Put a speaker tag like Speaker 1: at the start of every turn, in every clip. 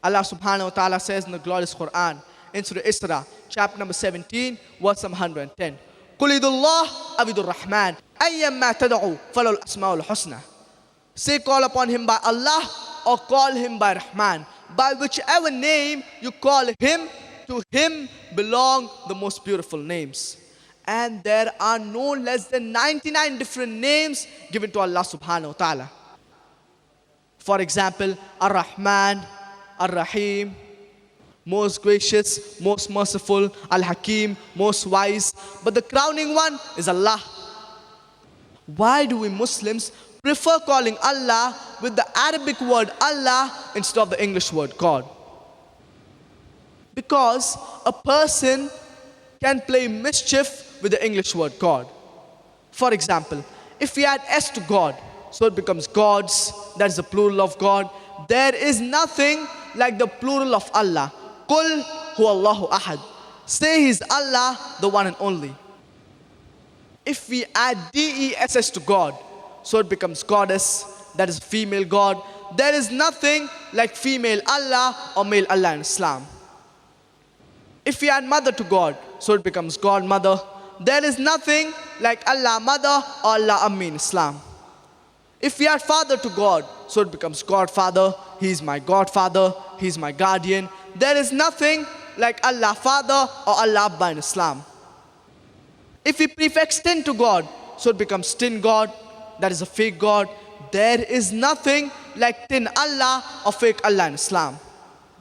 Speaker 1: Allah subhanahu wa ta'ala says in the glorious Quran, in Surah Isra, chapter number 17, verse number 110. قُلِ ادُوا اللَّهَ أَوِ ادُوا الرَّحْمَنَ أَيَّمَّا تَدْعُوا فَلَهُ الْأَسْمَاءُ الْحُسْنَى. Say, call upon him by Allah or call him by Rahman. By whichever name you call him, to him belong the most beautiful names. And there are no less than 99 different names given to Allah subhanahu wa ta'ala. For example, Ar-Rahman, Ar-Rahim, most gracious, most merciful, Al-Hakim, most wise. But the crowning one is Allah. Why do we Muslims prefer calling Allah with the Arabic word Allah instead of the English word God? Because a person can play mischief with the English word God. For example, if we add S to God, so it becomes gods, that is the plural of God. There is nothing like the plural of Allah. Qul huwallahu ahad. Say He's Allah, the one and only. If we add DESS to God, so it becomes goddess, that is female God. There is nothing like female Allah or male Allah in Islam. If we add mother to God, so it becomes God mother. There is nothing like Allah mother or Allah Ammi in Islam. If we add father to God, so it becomes Godfather. He is my Godfather. He is my guardian. There is nothing like Allah Father or Allah Abba in Islam. If we prefix tin to God, so it becomes tin God. That is a fake God. There is nothing like tin Allah or fake Allah in Islam.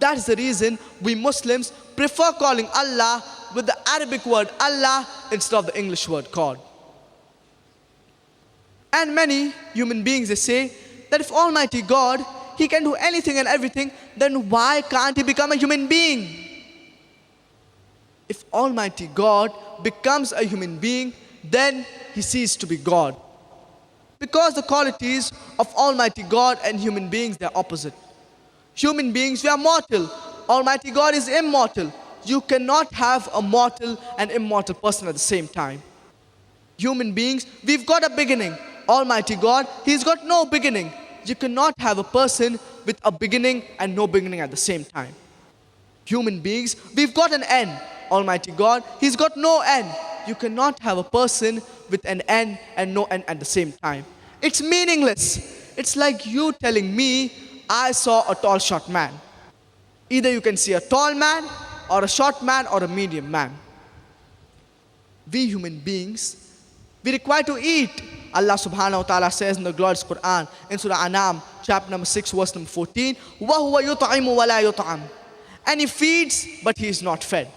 Speaker 1: That is the reason we Muslims prefer calling Allah with the Arabic word Allah instead of the English word God. And many human beings, they say that if Almighty God, He can do anything and everything, then why can't He become a human being? If Almighty God becomes a human being, then He ceases to be God. Because the qualities of Almighty God and human beings, they are opposite. Human beings, we are mortal. Almighty God is immortal. You cannot have a mortal and immortal person at the same time. Human beings, we've got a beginning. Almighty God, He's got no beginning. You cannot have a person with a beginning and no beginning at the same time. Human beings, we've got an end. Almighty God, He's got no end. You cannot have a person with an end and no end at the same time. It's meaningless. It's like you telling me, I saw a tall, short man. Either you can see a tall man, or a short man, or a medium man. We human beings, we require to eat. Allah subhanahu wa ta'ala says in the glorious Quran, in Surah Anam, chapter number 6, verse number 14, وَهُوَ يُطْعِمُ وَلَا يُطْعَمُ. And He feeds, but He is not fed.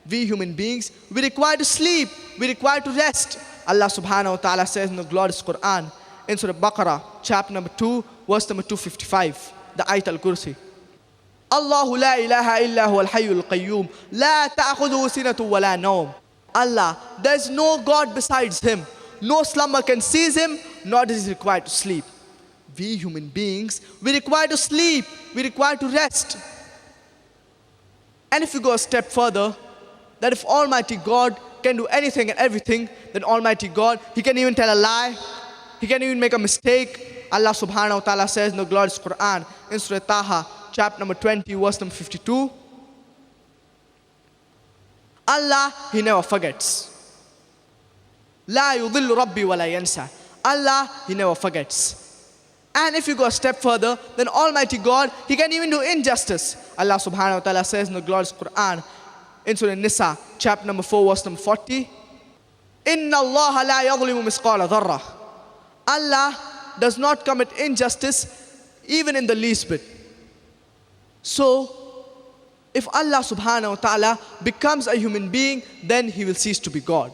Speaker 1: We human beings, we require to sleep, we require to rest. Allah subhanahu wa ta'ala says in the glorious Quran, in Surah Baqarah, chapter number 2, verse number 255, the Ayat al-Kursi. Allahu la ilaha illa huwa al-hayyul qayyum, la ta'khudhuhu sinatun wa la nawm. Allah, there is no God besides Him. No slumber can seize Him, nor is He required to sleep. We human beings, we require to sleep, we require to rest. And if you go a step further, that if Almighty God can do anything and everything, then Almighty God, He can even tell a lie, He can even make a mistake. Allah subhanahu wa ta'ala says in the glorious Quran, in Surah Taha, chapter number 20, verse number 52, Allah, He never forgets. La yudhillu rabbi wa la yansa. Allah, He never forgets. And if you go a step further, then Almighty God, He can even do injustice. Allah subhanahu wa ta'ala says in the glorious Quran, in Surah Nisa, chapter number 4, verse number 40, Inna Allah la yadhlimu misqala dharrah. Allah does not commit injustice even in the least bit. So, if Allah subhanahu wa ta'ala becomes a human being, then He will cease to be God.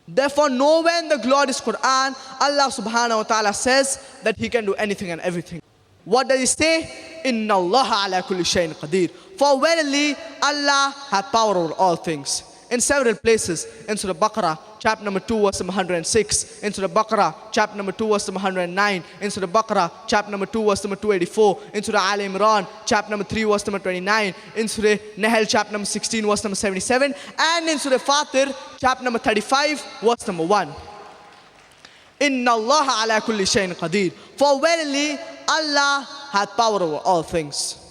Speaker 1: Therefore, nowhere in the glorious Quran, Allah subhanahu wa ta'ala says that He can do anything and everything. What does He say? Inna Allah ala kulli shayin qadir. For verily, Allah hath power over all things. In several places, in Surah Baqarah, chapter number 2, verse number 106, in Surah Baqarah, chapter number 2, verse number 109, in Surah Baqarah, chapter number 2, verse number 284, in Surah Al Imran, chapter number 3, verse number 29, in Surah Nahl, chapter number 16, verse number 77, and in Surah Fatir, chapter number 35, verse number 1. Inna Allah ala kulli shayin qadir. For verily, Allah hath power over all things.